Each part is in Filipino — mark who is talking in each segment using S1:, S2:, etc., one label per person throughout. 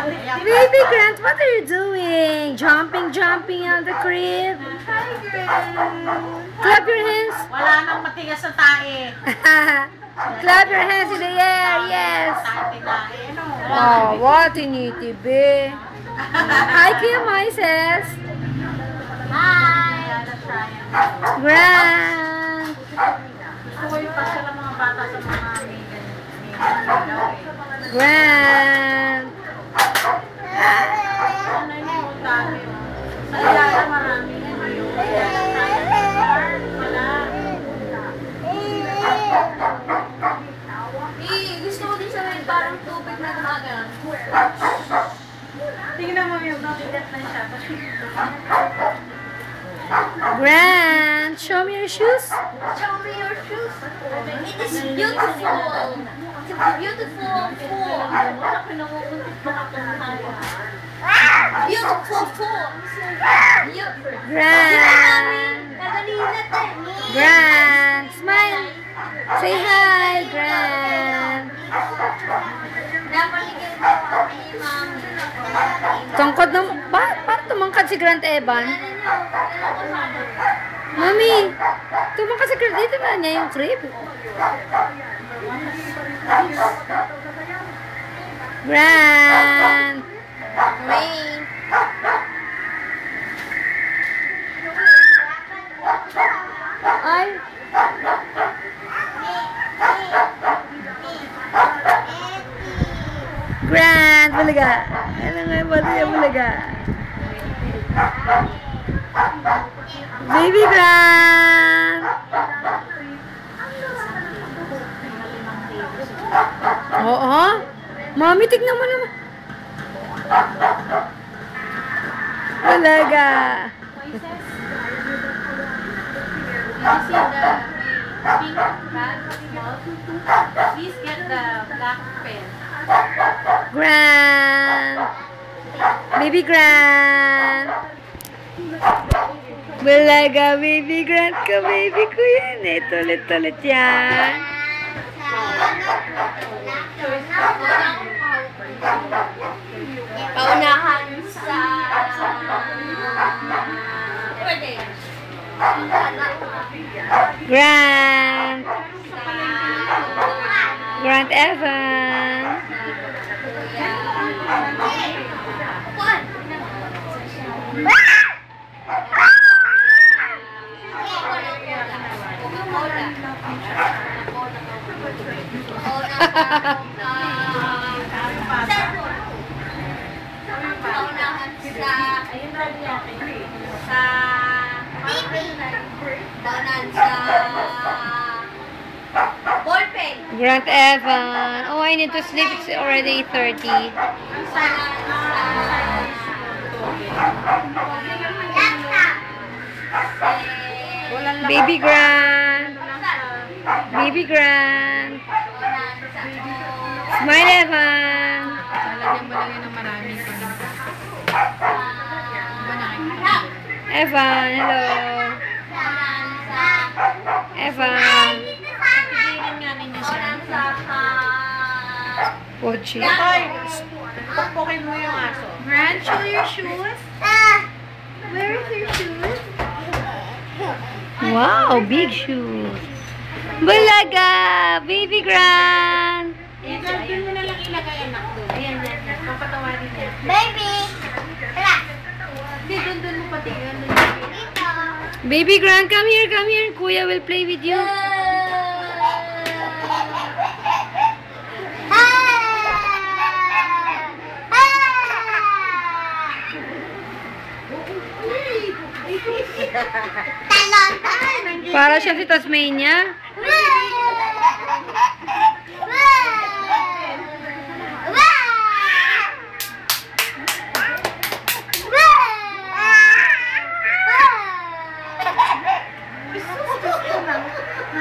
S1: Baby Grant, what are you doing? Jumping on the crib?
S2: Hi, Grant.
S1: Clap your hands.
S3: Wala nang matigas sa tae.
S1: Clap your hands in the air, yes. Oh, what a nitty be. Hi, Kuya Moises.
S3: Hi!
S1: Grant.
S3: Gusto ko yung pasya ng mga bata sa mga amigan.
S1: Grant.
S3: Ano yung dami? Sa Yara marami.
S2: Gusto ko din siya may parang tubig na gumagano.
S3: Tingnan mo yung nabigat na siya.
S1: Grant, show me your shoes.
S2: Show me your shoes. It is beautiful. It's a beautiful pool. Beautiful pool.
S1: Grant. Grant, smile. Say hi, Grant. Tungkod ng... Paano tumangkad si Grant Evan? Mami, tumangkad si Grant. Dito na niya yung crib. Grant.
S2: Rain.
S1: Ay. Grant, bulaga. Ano nga yung bata niya, bulaga? Baby Grant! Oo. Mami, tignan mo naman. Bulaga.
S3: Pink bag, please get the black pen.
S1: Grant. Baby Grant. Bulaga, baby Grant ka, baby ko yan eh. Tulit-tulit yan.
S2: Paunahan sa... Pwede.
S1: Grant. Grant Evan. Grant Evan. Oh, I need to sleep. It's already 8:30. Baby Grant. Baby Grant. Smile, Evan.
S3: Lalagyan mo lang yan ng maraming paminta. Diba nakikita?
S1: Evan, hello. Evan.
S3: Pigilan nga ninyo siya.
S1: Pochi.
S3: Hoy! Pukpukin mo yung aso.
S2: Grant, show your shoes. Where is your shoes?
S1: Wow, big shoes. Bulaga! Baby Grant!
S3: Doon mo na lang ilagay anak doon. Ayan, yan. Papatawarin niya.
S2: Baby! Hala!
S3: Hindi, doon mo pati yun.
S2: Dito!
S1: Baby Grant, come here, come here. Kuya will play with you.
S2: Talon!
S1: Para siya si Tasmania.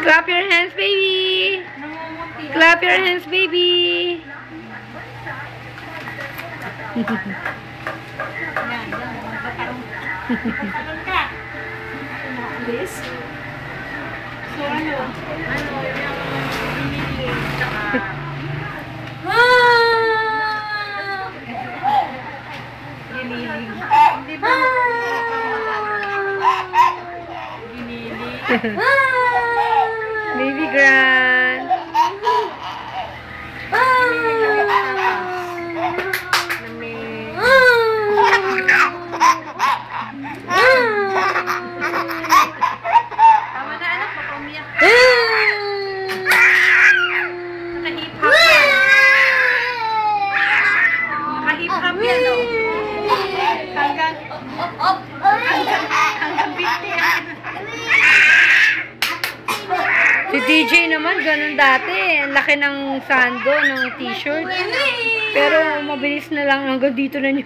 S1: Clap your hands, baby. Clap your hands, baby.
S3: This? So, ano? Ano? Yung
S1: Baby Grant.
S3: Tama na anak, baka umiyak ka. Naka-hip-hop yan. Naka-hip-hop yan, oh. Hanggang 50 yan.
S1: Si DJ naman, ganun dati. Ang laki ng sando, ng t-shirt. Pero mabilis na lang hanggang dito na niya.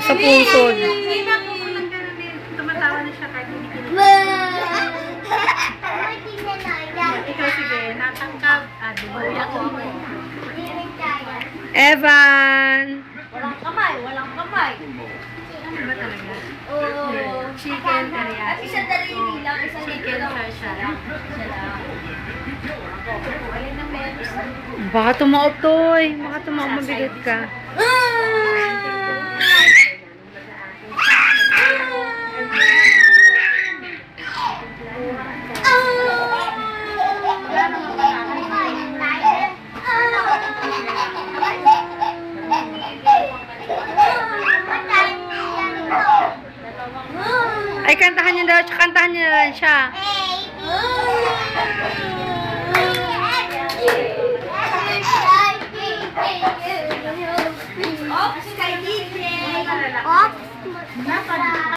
S1: Sa pusod.
S3: Hindi na po lang ganun din. Tumatawa na siya kahit hindi kinita. Ikaw sige, natangkap. Buhay ako.
S1: Evan!
S2: Walang kamay, walang kamay.
S3: Ano ba talaga?
S2: Oh.
S3: Chicken teriyaki.
S2: Isang daliri lang, isang
S3: Chicken
S2: lang.
S3: siya lang.
S2: Siya lang. Alin ang meron?
S1: Baka tumaob to eh. Baka tumaob, mabigat ka. Ay, kantahan niya daw. Kantahan niya na lang siya.
S2: Oops, kay DJ. Oops.